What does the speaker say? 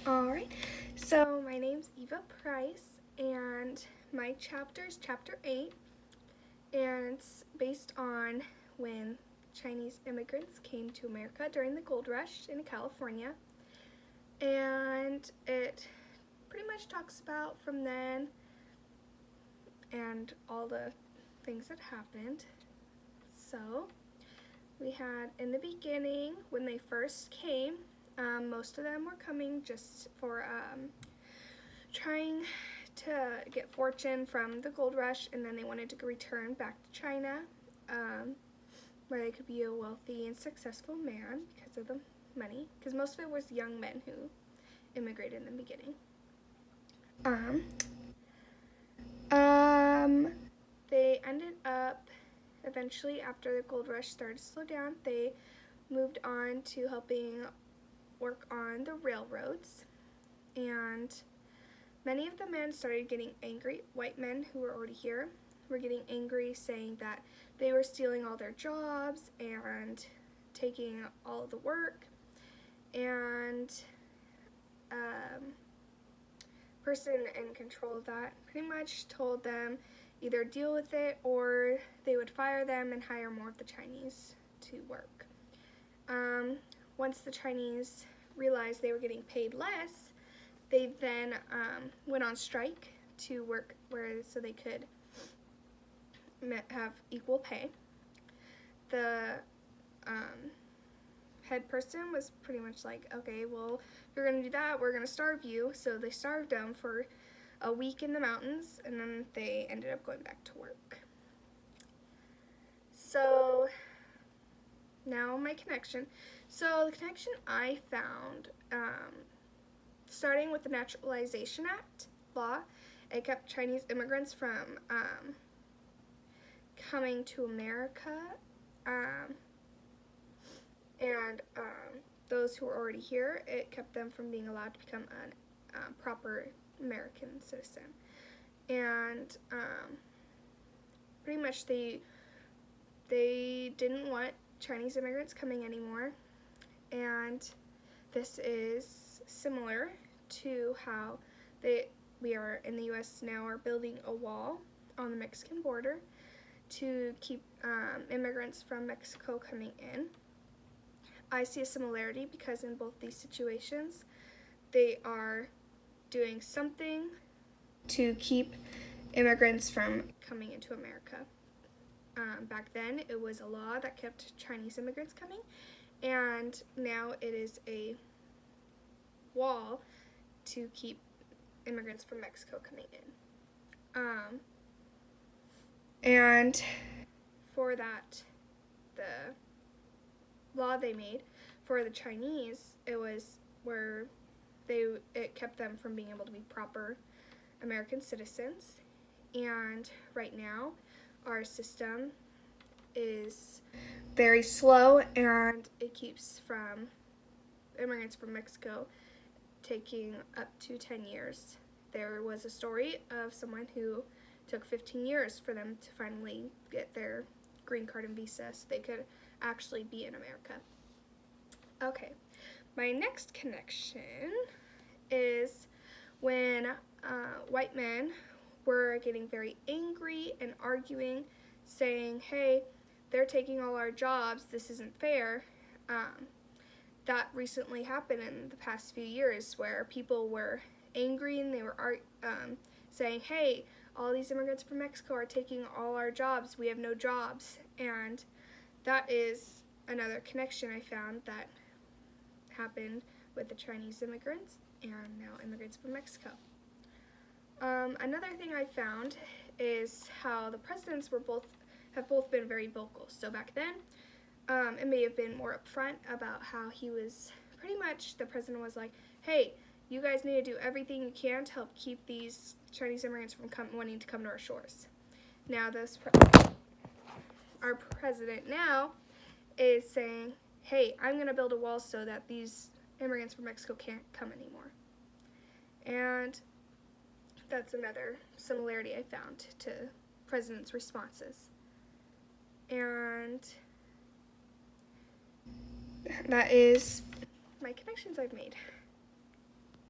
Alright, so my name's Eva Price, and my chapter is chapter 8, and it's based on when Chinese immigrants came to America during the gold rush in California, and it pretty much talks about from then and all the things that happened. So, we had in the beginning, when they first came, most of them were coming just for trying to get fortune from the gold rush, and then they wanted to return back to China, where they could be a wealthy and successful man because of the money, because most of it was young men who immigrated in the beginning. They ended up, eventually after the gold rush started to slow down, they moved on to helping work on the railroads, and many of the men started getting angry. White men who were already here were getting angry, saying that they were stealing all their jobs and taking all of the work, and person in control of that pretty much told them either deal with it or they would fire them and hire more of the Chinese to work. Once the Chinese realized they were getting paid less, they then went on strike to work so they could have equal pay. The head person was pretty much like, okay, well, if you're going to do that, we're going to starve you. So they starved them for a week in the mountains, and then they ended up going back to work. So now my connection. So the connection I found, starting with the Naturalization Act law, it kept Chinese immigrants from coming to America, and those who were already here, it kept them from being allowed to become a proper American citizen. And pretty much they didn't want Chinese immigrants coming anymore, and this is similar to how we are in the U.S. now are building a wall on the Mexican border to keep immigrants from Mexico coming in. I see a similarity because in both these situations, they are doing something to keep immigrants from coming into America. Back then, it was a law that kept Chinese immigrants coming, and now it is a wall to keep immigrants from Mexico coming in. And for that, the law they made for the Chinese, it was where it kept them from being able to be proper American citizens. And right now, our system is very slow, and it keeps from immigrants from Mexico taking up to 10 years. There was a story of someone who took 15 years for them to finally get their green card and visa so they could actually be in America. Okay, my next connection is when white men were getting very angry and arguing, saying, hey, they're taking all our jobs, this isn't fair. That recently happened in the past few years where people were angry and they were saying, hey, all these immigrants from Mexico are taking all our jobs, we have no jobs. And that is another connection I found that happened with the Chinese immigrants and now immigrants from Mexico. Another thing I found is how the presidents have both been very vocal. So back then, it may have been more upfront about how he was pretty much, the president was like, hey, you guys need to do everything you can to help keep these Chinese immigrants from wanting to come to our shores. Now our president now is saying, hey, I'm going to build a wall so that these immigrants from Mexico can't come anymore. And that's another similarity I found to president's responses. And that is my connections I've made.